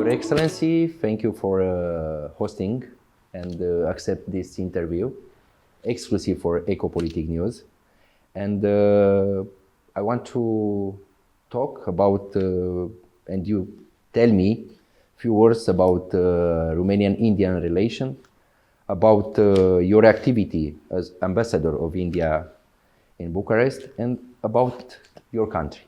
Your Excellency, thank you for hosting and accept this interview, exclusive for Ecopolitik News. And I want to talk about, and you tell me a few words about Romanian-Indian relation, about your activity as ambassador of India in Bucharest, and about your country.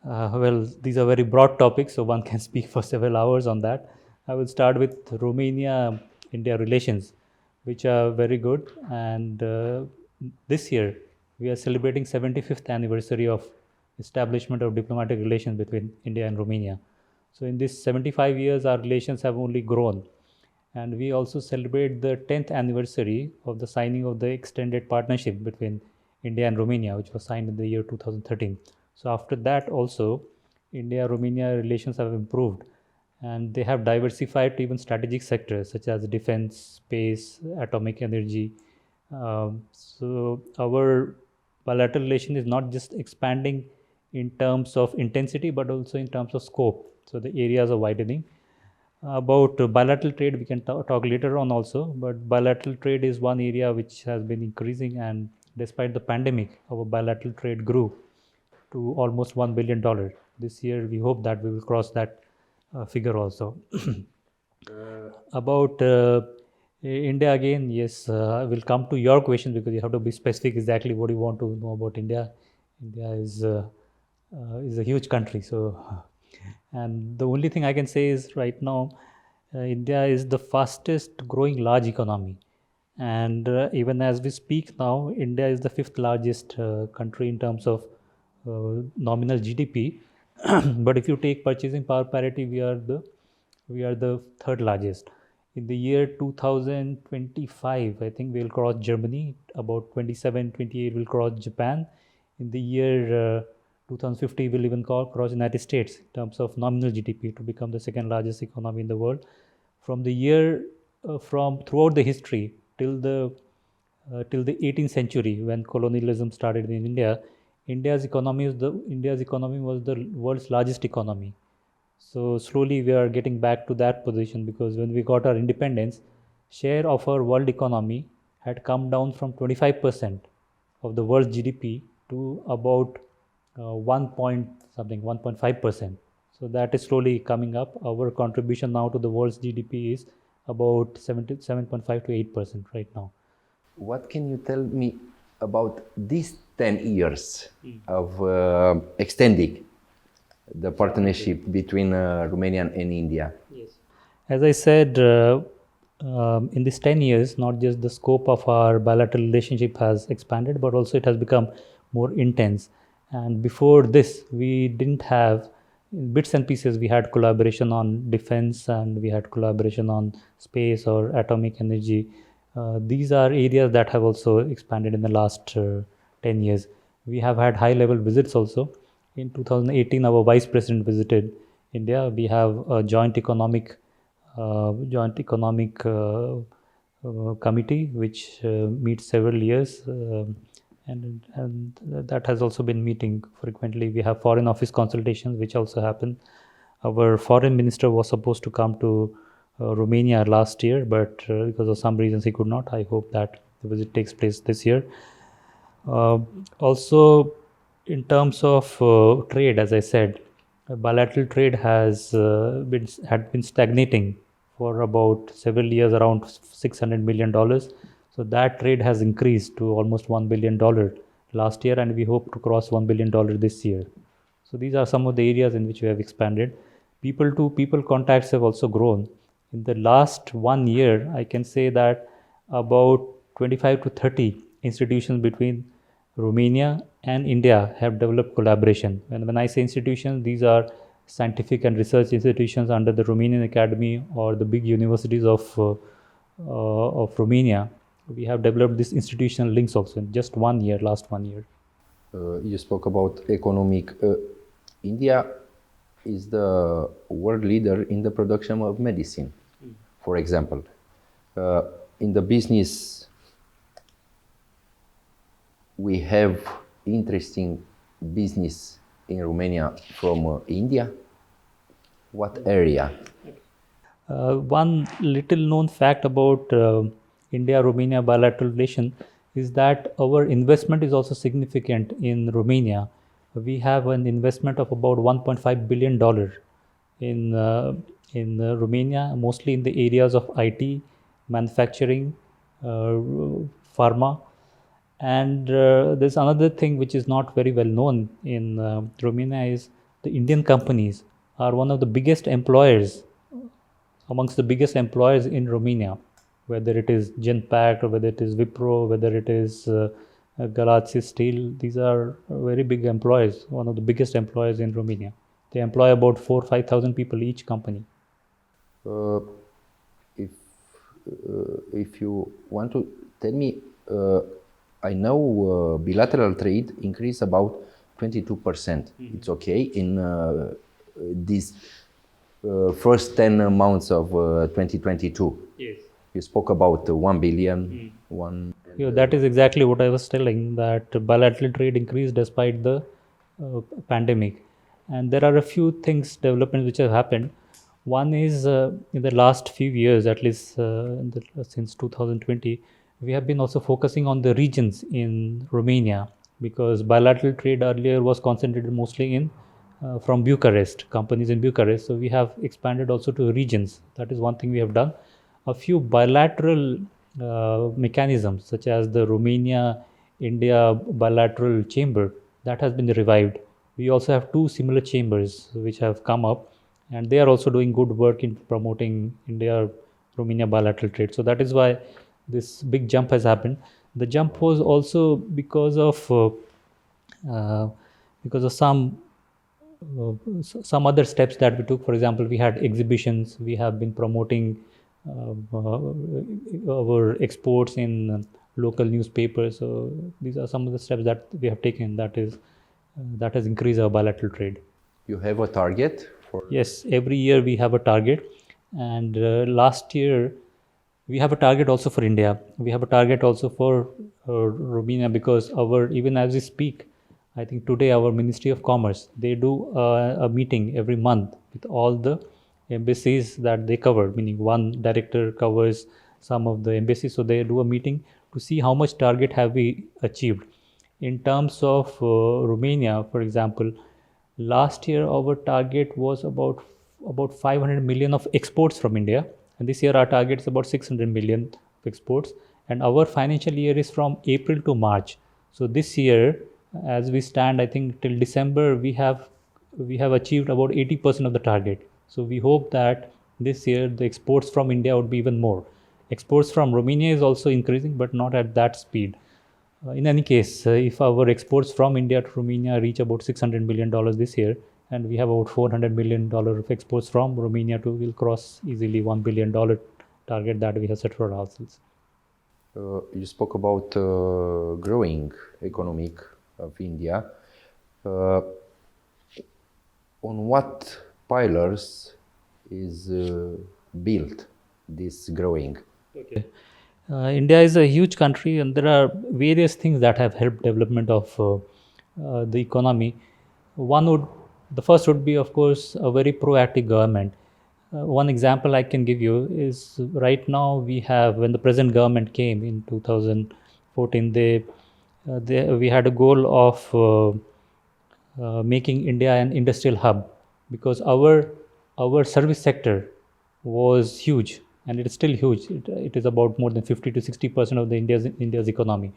Well, these are very broad topics, so one can speak for several hours on that. I will start with Romania-India relations, which are very good. And this year, we are celebrating 75th anniversary of establishment of diplomatic relations between India and Romania. So in this 75 years, our relations have only grown. And we also celebrate the 10th anniversary of the signing of the extended partnership between India and Romania, which was signed in the year 2013. So after that also, India-Romania relations have improved, and they have diversified to even strategic sectors such as defense, space, atomic energy. So our bilateral relation is not just expanding in terms of intensity, but also in terms of scope. So the areas are widening. About bilateral trade, we can talk later on also, but bilateral trade is one area which has been increasing, and despite the pandemic, our bilateral trade grew to almost $1 billion. This year, we hope that we will cross that figure also. About India again, yes, I will come to your question because you have to be specific exactly what you want to know about India. India is a huge country, so and the only thing I can say is right now, India is the fastest growing large economy, and even as we speak now, India is the fifth largest country in terms of nominal GDP. But if you take purchasing power parity, we are the third largest. In the year 2025, I think we'll cross Germany. About 27, 28 will cross Japan. In the year 2050, we'll even cross United States in terms of nominal GDP to become the second largest economy in the world. From throughout the history till the 18th century, when colonialism started in India, India's economy was the world's largest economy. So slowly we are getting back to that position, because when we got our independence, share of our world economy had come down from 25% of the world's GDP to about 1 point something 1.5%. So that is slowly coming up. Our contribution now to the world's GDP is about 7.5 to 8% right now. What can you tell me about these 10 years of extending the partnership between Romania and India? Yes. As I said, in these 10 years, not just the scope of our bilateral relationship has expanded, but also it has become more intense. And before this, we didn't have bits and pieces. We had collaboration on defense, and we had collaboration on space or atomic energy. These are areas that have also expanded in the last 10 years. We have had high level visits also. In 2018, our vice president visited India. We have a joint economic committee which meets several years, and that has also been meeting frequently. We have foreign office consultations which also happen. Our foreign minister was supposed to come to Romania last year, but because of some reasons he could not. I hope that the visit takes place this year. Also, in terms of trade, as I said, bilateral trade had been stagnating for about several years, around $600 million. So that trade has increased to almost $1 billion last year, and we hope to cross $1 billion this year. So these are some of the areas in which we have expanded. People to people contacts have also grown. In the last 1 year, I can say that about 25 to 30 institutions between Romania and India have developed collaboration. And when I say institutions, these are scientific and research institutions under the Romanian Academy or the big universities of Romania. We have developed these institutional links also in just 1 year, last 1 year. You spoke about economic. India is the world leader in the production of medicine, for example. In the business, we have interesting business in Romania from India. What area? One little known fact about India-Romania bilateral relation is that our investment is also significant in Romania. We have an investment of about $1.5 billion in Romania, mostly in the areas of IT, manufacturing, pharma, and there's another thing which is not very well known in Romania is the Indian companies are one of the biggest employers amongst the biggest employers in Romania, whether it is Genpact or whether it is Wipro, whether it is Galaxy Steel. These are very big employers, one of the biggest employers in Romania. They employ about 4,000-5,000 people each company. Uh, if if you want to tell me, I know bilateral trade increased about 22%. It's okay in these first 10 months of 2022. Yes. You spoke about 1 billion, one. Yeah, that is exactly what I was telling, that bilateral trade increased despite the pandemic. And there are a few things, developments which have happened. One is in the last few years, at least since 2020, we have been also focusing on the regions in Romania, because bilateral trade earlier was concentrated mostly in from Bucharest, companies in Bucharest. So we have expanded also to regions. That is one thing we have done. A few bilateral mechanisms, such as the Romania India bilateral chamber, that has been revived. We also have two similar chambers which have come up, and they are also doing good work in promoting India Romania bilateral trade. So that is why this big jump has happened. The jump was also uh, because of some other steps that we took. For example, we had exhibitions. We have been promoting our exports in local newspapers. So these are some of the steps that we have taken. That has increased our bilateral trade. You have a target for? Yes, every year we have a target, and last year we have a target also for India. We have a target also for Romania, because our, even as we speak, I think today our Ministry of Commerce, they do a meeting every month with all the embassies that they cover, meaning one director covers some of the embassies. So they do a meeting to see how much target have we achieved. In terms of Romania, for example, last year our target was about 500 million of exports from India, and this year our target is about 600 million of exports, and our financial year is from April to March. So this year, as we stand, I think till December we have achieved about 80% of the target. So we hope that this year the exports from India would be even more. Exports from Romania is also increasing, but not at that speed. In any case, if our exports from India to Romania reach about $600 million this year, and we have about $400 million of exports from Romania to, we'll cross easily $1 billion target that we have set for ourselves. You spoke about growing economic of India. On what pillars is built this growing? Okay. India is a huge country, and there are various things that have helped development of the economy. The first would be, of course, a very proactive government. One example I can give you is, right now we have, when the present government came in 2014, we had a goal of making India an industrial hub, because our service sector was huge, and it is still huge. It is about more than 50 to 60% of the India's economy.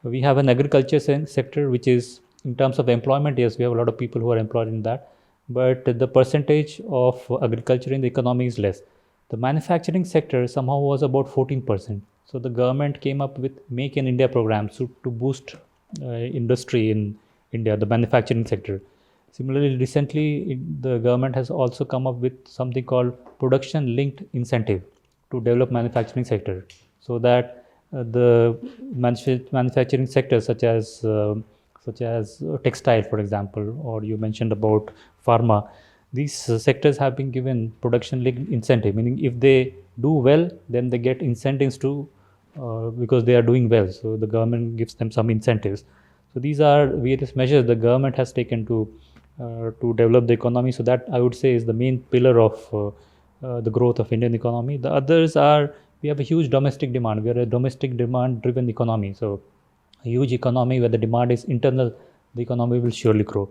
We have an agriculture sector, which is, in terms of employment, yes, we have a lot of people who are employed in that, but the percentage of agriculture in the economy is less. The manufacturing sector somehow was about 14%. So the government came up with Make in India programs to boost industry in India, the manufacturing sector. Similarly, recently the government has also come up with something called production linked incentive to develop manufacturing sector, so that the manufacturing sectors such as textile, for example, or you mentioned about pharma, these sectors have been given production linked incentive, meaning if they do well, then they get incentives to because they are doing well. So the government gives them some incentives. So these are various measures the government has taken to to develop the economy. So that I would say is the main pillar of the growth of Indian economy. The others are, we have a huge domestic demand. We are a domestic demand driven economy. So a huge economy where the demand is internal, the economy will surely grow.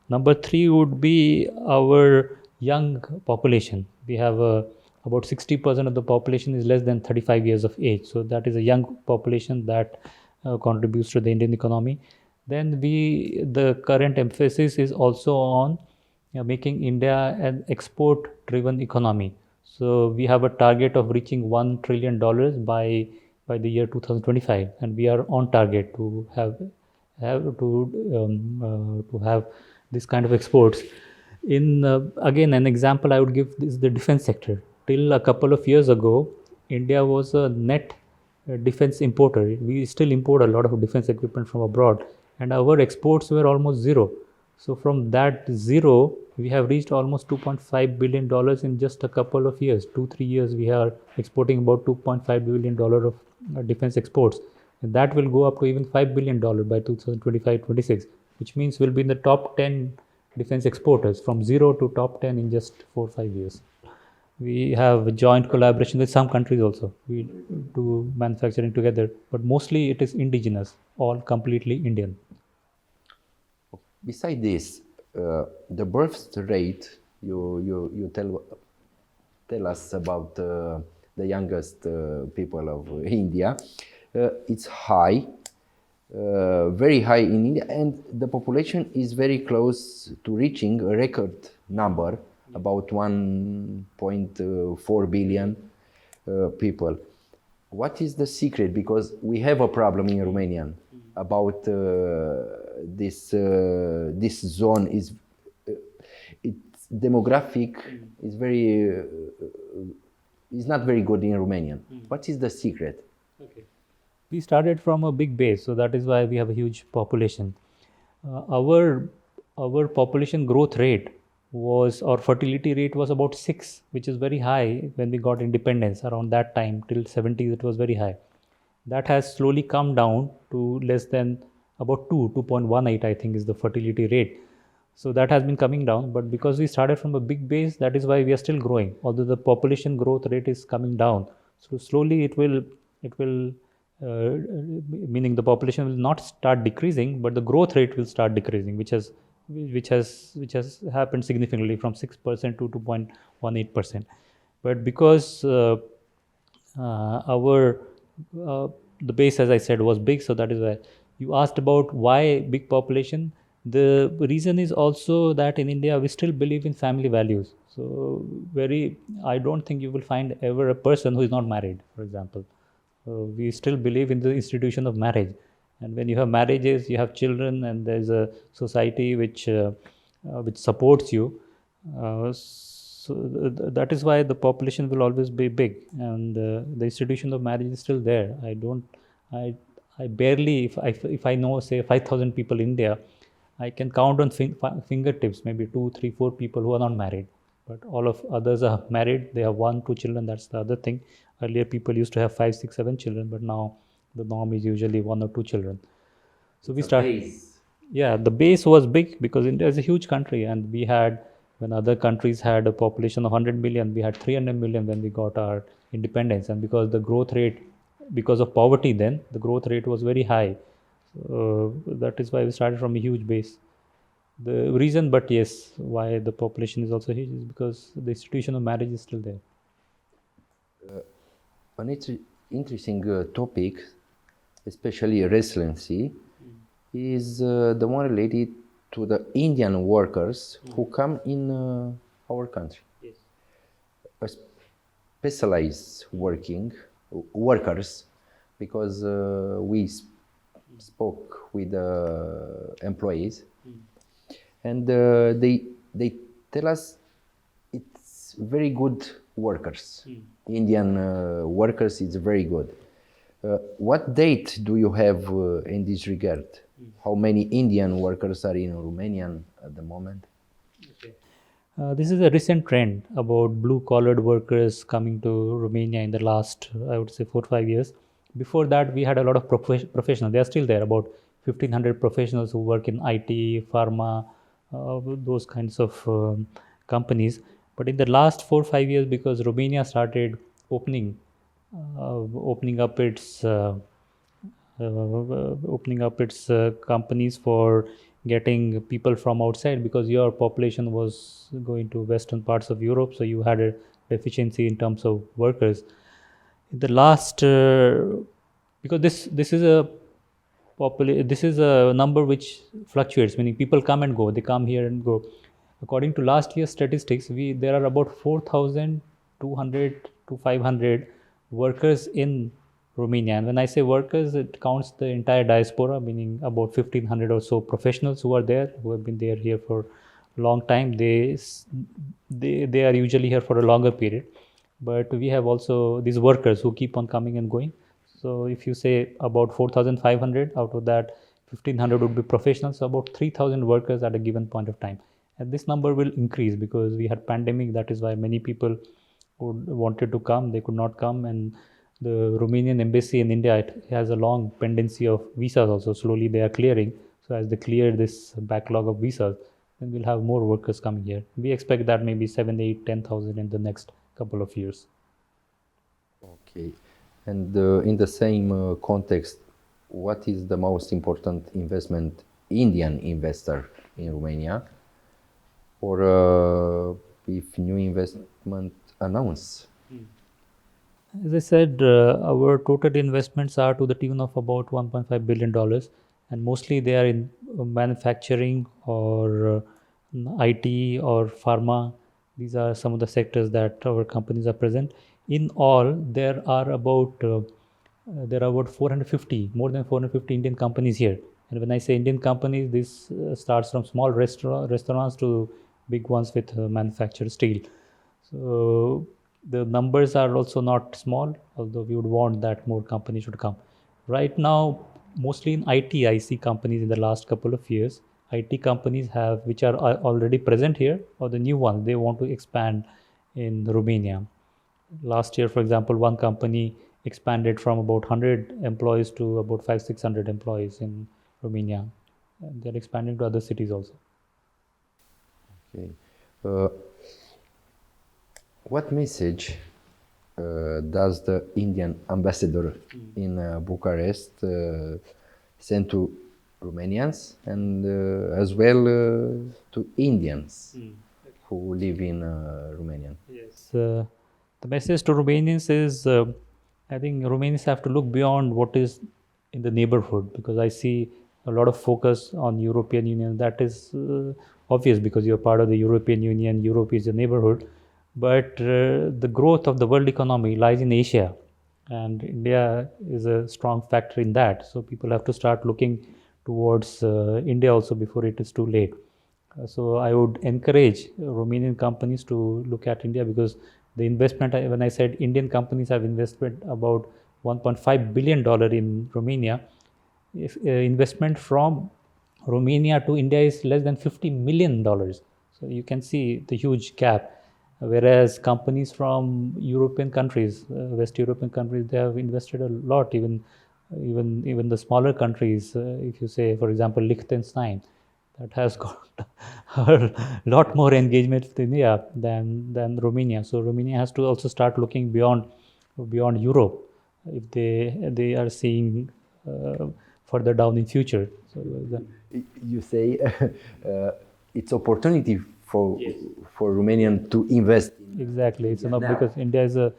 Number three would be our young population. We have about 60% of the population is less than 35 years of age. So that is a young population that contributes to the Indian economy. Then the current emphasis is also on making India an export-driven economy. So we have a target of reaching $1 trillion by the year 2025, and we are on target to have this kind of exports. In again, an example I would give is the defense sector. Till a couple of years ago, India was a net defense importer. We still import a lot of defense equipment from abroad, and our exports were almost zero. So from that zero, we have reached almost $2.5 billion in just a couple of years. 2-3 years, we are exporting about $2.5 billion of defense exports. And that will go up to even $5 billion by 2025-26, which means we'll be in the top 10 defense exporters, from zero to top 10 in just 4-5 years. We have joint collaboration with some countries also. We do manufacturing together, but mostly it is indigenous, all completely Indian. Beside this, the birth rate, you tell us about the youngest people of India. It's high, very high in India, and the population is very close to reaching a record number, about 1.4 billion people. What is the secret? Because we have a problem in Romanian about this zone is its demographic is is not very good in Romanian. What is the secret? Okay. We started from a big base, so that is why we have a huge population. Our population growth rate our fertility rate was about 6, which is very high when we got independence. Around that time, till 70s, it was very high. That has slowly come down to less than about 2.18, I think, is the fertility rate. So that has been coming down, but because we started from a big base, that is why we are still growing. Although the population growth rate is coming down, so slowly it will meaning the population will not start decreasing, but the growth rate will start decreasing, which has happened significantly from 6% to 2.18%. But because our the base, as I said, was big, so that is why. You asked about why big population. The reason is also that in India we still believe in family values. So I don't think you will find ever a person who is not married, for example. We still believe in the institution of marriage, and when you have marriages, you have children, and there is a society which supports you. So that is why the population will always be big, and the institution of marriage is still there. I barely, if I know, say, 5,000 people in India, I can count on fingertips maybe 2, 3, 4 people who are not married. But all of others are married. They have 1, 2 children. That's the other thing. Earlier, people used to have 5, 6, 7 children, but now the norm is usually 1 or 2 children. So we started. Yeah, the base was big because India is a huge country, and we had, when other countries had a population of 100 million, we had 300 million when we got our independence. And because the growth rate, because of poverty then, the growth rate was very high. That is why we started from a huge base. The reason, but yes, why the population is also huge is because the institution of marriage is still there. An interesting topic, especially resiliency, is the one related to the Indian workers who come in our country. Yes. Specialized workers, because we spoke with the employees, and they tell us it's very good workers. Indian workers is very good. What date do you have in this regard? How many Indian workers are in Romania at the moment? Okay. This is a recent trend about blue-collared workers coming to Romania in the last, I would say, 4-5 years. Before that, we had a lot of professionals. They are still there, about 1,500 professionals who work in IT, pharma, those kinds of companies. But in the last 4 5 years, because Romania started opening opening up its companies for getting people from outside, because your population was going to western parts of Europe, so you had a deficiency in terms of workers. In the last because this is a this is a number which fluctuates, meaning people come and go, they come here and go. According to last year's statistics, there are about 4,200 to 500 workers in Romania. And when I say workers, it counts the entire diaspora, meaning about 1,500 or so professionals who are there, who have been there here for a long time. They are usually here for a longer period. But we have also these workers who keep on coming and going. So if you say about 4,500, out of that 1,500 would be professionals, so about 3,000 workers at a given point of time. And this number will increase because we had pandemic. That is why many people who wanted to come, they could not come. And the Romanian embassy in India, it has a long pendency of visas also. Slowly they are clearing. So as they clear this backlog of visas, then we'll have more workers coming here. We expect that maybe 7, 8, 10,000 in the next couple of years. Okay. And in the same context, what is the most important investment Indian investor in Romania? Or if new investment announced? As I said, our total investments are to the tune of about $1.5 billion, and mostly they are in manufacturing or IT or pharma. These are some of the sectors that our companies are present. In all, there are about 450, more than 450 Indian companies here. And when I say Indian companies, this starts from small restaurants to big ones with manufactured steel. So the numbers are also not small, although we would want that more companies should come. Right now, mostly in IT, I see companies in the last couple of years. IT companies which are already present here, or the new ones, they want to expand in Romania. Last year, for example, one company expanded from about 100 employees to about 500-600 employees in Romania. And they're expanding to other cities also. Okay. What message does the Indian ambassador in Bucharest send to Romanians and as well to Indians who live in Romania? Yes. The message to Romanians is I think Romanians have to look beyond what is in the neighborhood, because I see a lot of focus on European Union. That is obvious because you're part of the European Union. Europe is your neighborhood. But the growth of the world economy lies in Asia, and India is a strong factor in that. So people have to start looking towards India also before it is too late. So I would encourage Romanian companies to look at India, because the investment, when I said Indian companies have invested about $1.5 billion in Romania, if investment from Romania to India is less than $50 million. So you can see the huge gap. Whereas companies from European countries, West European countries, they have invested a lot. Even the smaller countries, if you say, for example, Liechtenstein, that has got a lot more engagement with India than Romania. So Romania has to also start looking beyond Europe if they are seeing further down in future. So you say it's opportunity for Romanian to invest. Exactly, it's enough because India is a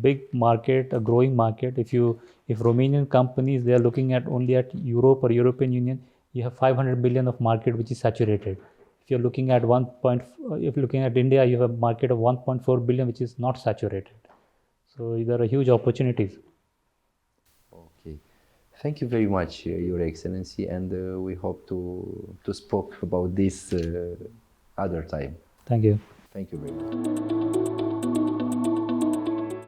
big market, a growing market. If Romanian companies, they are looking at only at Europe or European Union, you have 500 billion of market which is saturated. If you're looking at if you're looking at India, you have a market of 1.4 billion which is not saturated. So there are huge opportunities. Okay, thank you very much, Your Excellency, and we hope to speak about this other time. Thank you. Thank you very much.